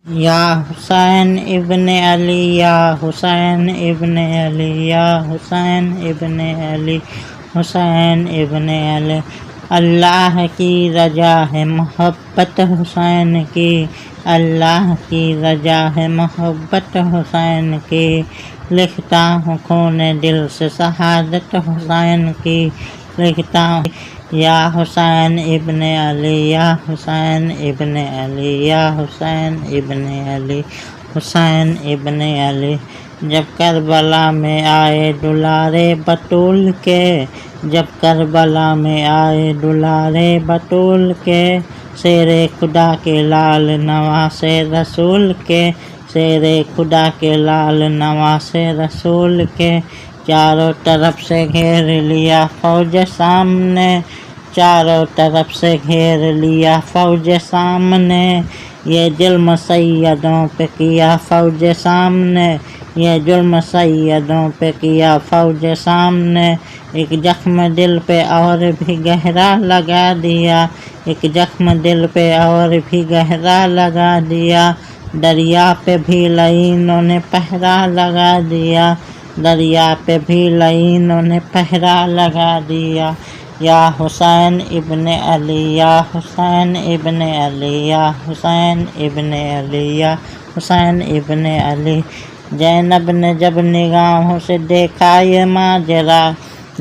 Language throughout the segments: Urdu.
یا حسین ابن علی یا حسین ابن علی یا حسین ابن علی حسین ابن علی۔ اللہ کی رجا ہے محبت حسین کی، اللہ کی رجا ہے محبت حسین کی، لکھتا ہوں خون دل سے شہادت حسین کی، لکھتا ہوں یا حسین ابن علی یا حسین ابن علی یا حسین ابن علی حسین ابن علی۔ جب کربلا میں آئے دلارے بطول کے، جب کربلا میں آئے دلارے بطول کے، شیر خدا کے لال نواسے رسول کے، شیر خدا کے لال نواسے رسول کے، چاروں طرف سے گھیر لیا فوج سامنے، چاروں طرف سے گھیر لیا فوج سامنے، یہ ظلم سیدوں پہ کیا فوج سامنے، یہ ظلم سیدوں پہ کیا فوج سامنے، ایک زخم دل پہ اور بھی گہرا لگا دیا، ایک زخم دل پہ اور بھی گہرا لگا دیا، دریا پہ بھی لعینوں نے پہرا لگا دیا، دریا پہ بھی لعینوں نے پہرا لگا دیا، یا حسین ابن علی یا حسین ابن علی یا حسین ابن علی یا حسین ابن علی۔ زینب نے جب نگاہوں سے دیکھا یہ ماجرا،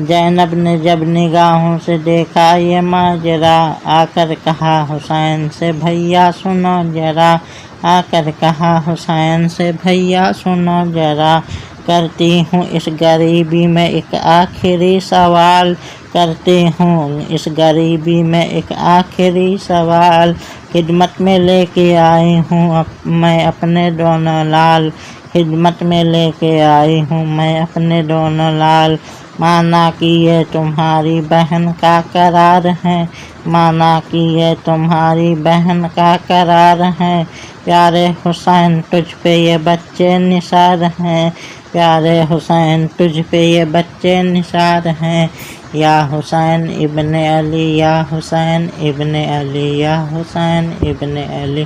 زینب نے جب نگاہوں سے دیکھا یہ ماجرا، آ کر کہا حسین سے بھیا سنو ذرا، آ کر کہا حسین سے بھیا سنو ذرا، کرتی ہوں اس غریبی میں ایک آخری سوال، کرتی ہوں اس غریبی میں ایک آخری سوال، خدمت میں لے کے آئی ہوں میں اپنے دونوں لال، خدمت میں لے کے آئی ہوں میں اپنے دونوں لال، مانا کہ یہ تمہاری بہن کا قرار ہے، مانا کہ یہ تمہاری بہن کا قرار ہے، پیارے حسین تجھ پہ یہ بچے نثار ہیں، پیارے حسین تجھ پہ یہ بچے نثار ہیں، یا حسین ابن علی یا حسین ابن علی یا حسین ابن علی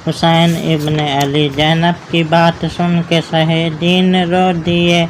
حسین ابن علی۔ زینب کی بات سن کے سہے دین رو دیے،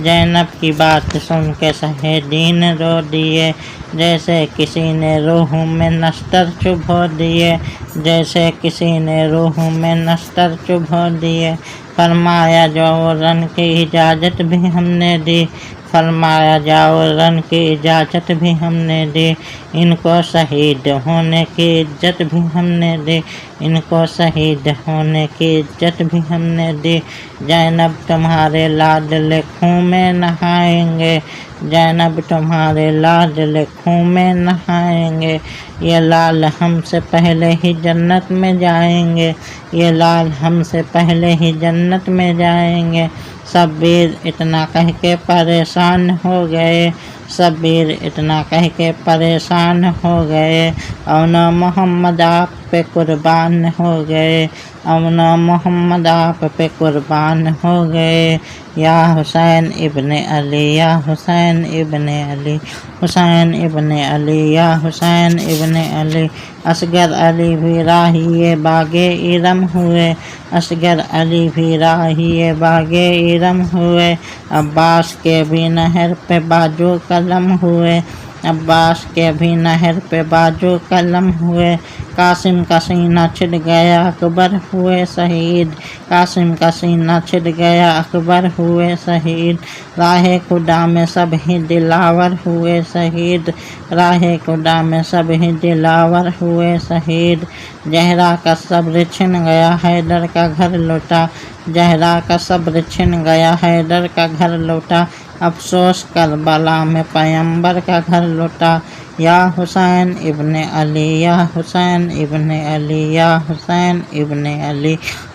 زینب کی بات سن کے سہے دین رو دیے، جیسے کسی نے روح میں نستر چبھو دیے، جیسے کسی نے روح میں نستر چبھو دیے، فرمایا جاؤ رن کی اجازت بھی ہم نے دی، فرمایا جاؤ رن کی اجازت بھی ہم نے دی، ان کو شہید ہونے کی عزت بھی ہم نے دی، ان کو شہید ہونے کی عزت بھی ہم نے دی، زینب تمہارے لاڈلے خون میں نہائیں گے، زینب تمہارے لاڈلے خون میں نہائیں گے، یہ لال ہم سے پہلے ہی جنت میں جائیں گے، یہ لال ہم سے پہلے ہی جنت میں جائیں گے، شبیر اتنا کہہ کے پریشان ہو گئے، شبیر اتنا کہہ کے پریشان ہو گئے، اونا محمد آپ پہ قربان ہو گئے، اونا محمد آپ پہ قربان ہو گئے، یا حسین ابن علی یا حسین ابن علی حسین ابن علی یا حسین ابن علی۔ اصغر علی بھی راہی باغ ارم ہوئے، اصغر علی بھی راہی باغ ارم ہوئے، عباس کے بھی نہر پہ بازو قلم ہوئے، عباس کے بھی نہر پہ بازو قلم ہوئے، قاسم کا سینہ چھٹ گیا اکبر ہوئے شہید، قاسم کا سینہ چھٹ گیا اکبر ہوئے شہید، راہ خدا میں سب ہی دلاور ہوئے شہید، راہ خدا میں سب ہی دلاور ہوئے شہید، زہرا کا صبر چھن گیا حیدر کا گھر لوٹا، زہرا کا صبر چھن گیا حیدر کا گھر لوٹا، افسوس کربلا میں پیمبر کا گھر لوٹا، یا حسین ابن علی یا حسین ابن علی یا حسین ابن علی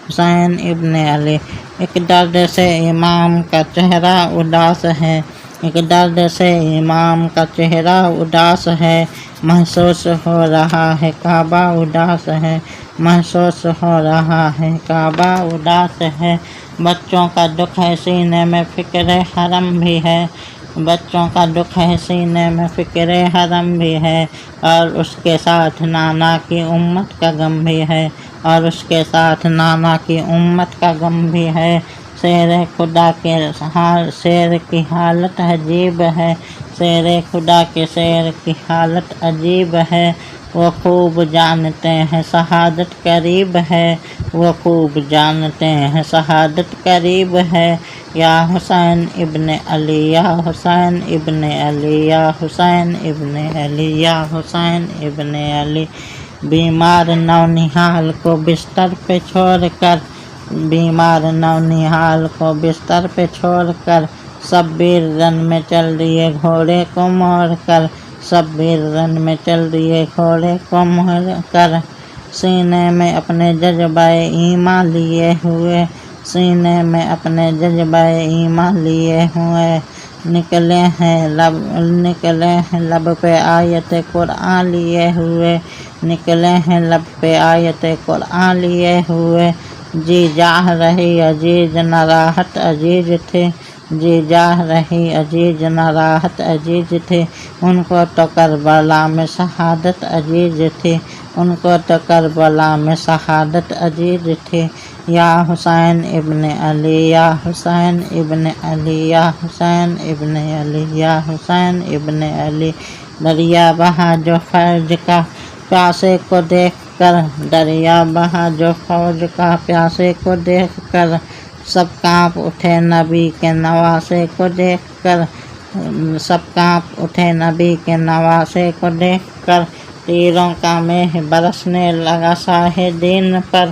حسین ابن علی۔ ایک درد سے امام کا چہرہ اداس ہے، ایک درد سے امام کا چہرہ اداس ہے، محسوس ہو رہا ہے کعبہ اداس ہے، محسوس ہو رہا ہے کعبہ اداس ہے، بچوں کا دکھ ہے سینے میں فکر حرم بھی ہے، بچوں کا دکھ ہے سینے میں فکر حرم بھی ہے، اور اس کے ساتھ نانا کی امت کا غم بھی ہے، اور اس کے ساتھ نانا کی امت کا غم بھی ہے۔ شیر خدا کے شیر کی حالت عجیب ہے، شیر خدا کے شیر کی حالت عجیب ہے، وہ خوب جانتے ہیں شہادت قریب ہے، وہ خوب جانتے ہیں شہادت قریب ہے۔ یا حسین ابن علی، یا حسین ابن علی، یا حسین ابن علی، یا حسین ابن علی۔ بیمار نونہال کو بستر پہ چھوڑ کر، بیمار نونہال کو بستر پہ چھوڑ کر، شبیر رن میں چل دیے گھوڑے کو موڑ کر، شبیر رن میں چل دیے گھوڑے کو موڑ کر۔ سینے میں اپنے جذبہ ایمان لیے ہوئے، سینے میں اپنے جذبہ ایمان لیے ہوئے، نکلے ہیں لب پہ آیت قرآن لیے ہوئے، نکلے ہیں لب پہ آیت قرآن لیے ہوئے۔ جی جاہ رہی عزیز نہ راحت عزیز تھے، جی جاہ رہی عزیز نہ راحت عزیز تھے، ان کو تو کربلا میں شہادت عزیز تھی، ان کو تو کربلا میں شہادت عزیز تھی۔ یا حسین ابن علی، یا حسین ابن علی، یا حسین ابن علی، یا حسین ابن علی۔ دریا بہا جو فوج کا پیاسے کو دیکھ کر، دریا بہا جو فوج کا پیاسے کو دیکھ کر، سب کانپ اٹھے نبی کے نواسے کو دیکھ کر، سب کانپ اٹھے نبی کے نواسے کو دیکھ کر۔ تیروں کا مہ برسنے لگا شاہ دین پر،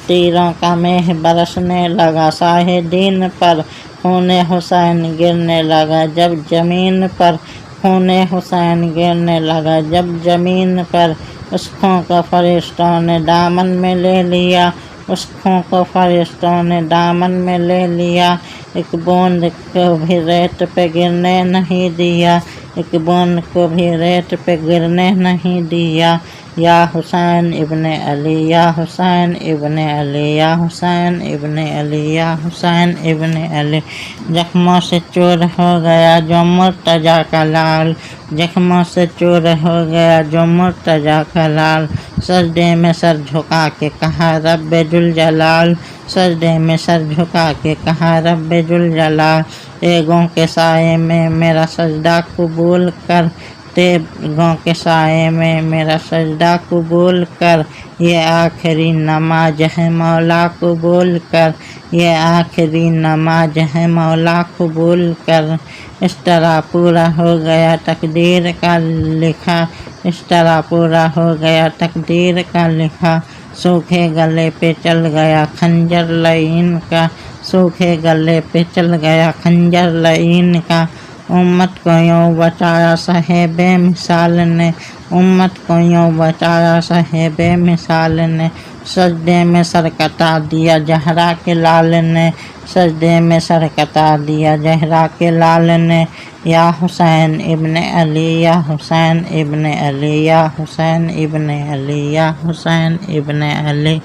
تیروں کا مہ برسنے لگا شاہ دین پر، خون حسین گرنے لگا جب زمین پر، خون حسین گرنے لگا جب زمین پر۔ اس خون کو فرشتوں نے دامن میں لے لیا، اس خون کو فرشتوں نے دامن میں لے لیا، ایک بوند کو بھی ریت پہ گرنے نہیں دیا، ایک بوند کو بھی ریت پہ گرنے نہیں دیا۔ یا حسین ابن علی، یا حسین ابن علی، یا حسین ابن علی، یا حسین ابن علی۔ زخموں سے چور ہو گیا جو مرتضیٰ کا لال، زخموں سے چور ہو گیا جو مرتضیٰ کا لال، سجدے میں سر جھکا کے کہا رب ذوالجلال، سجدے میں سر جھکا کے کہا رب ذوالجلال، تیغوں کے سائے میں میرا سجدہ قبول کر، تیغوں کے سائے میں میرا سجدہ قبول کر، یہ آخری نماز ہے مولا قبول کر، یہ آخری نماز ہے مولا قبول کر۔ اس طرح پورا ہو گیا تقدیر کا لکھا، اس طرح پورا ہو گیا تقدیر کا لکھا، سوکھے گلے پہ چل گیا خنجر لعین کا، سوکھے گلے پہ چل گیا خنجر لعین کا۔ امت کو یوں بچایا صاحب مثال نے، امت کو یوں بچایا صاحب مثال نے، سجدے میں سر کتا دیا زہرا کے لال نے، سجدے میں سر کتا دیا زہرا کے لال نے۔ یا حسین ابن علی، یا حسین ابن علی، یا حسین ابن علی، یا حسین ابن علی۔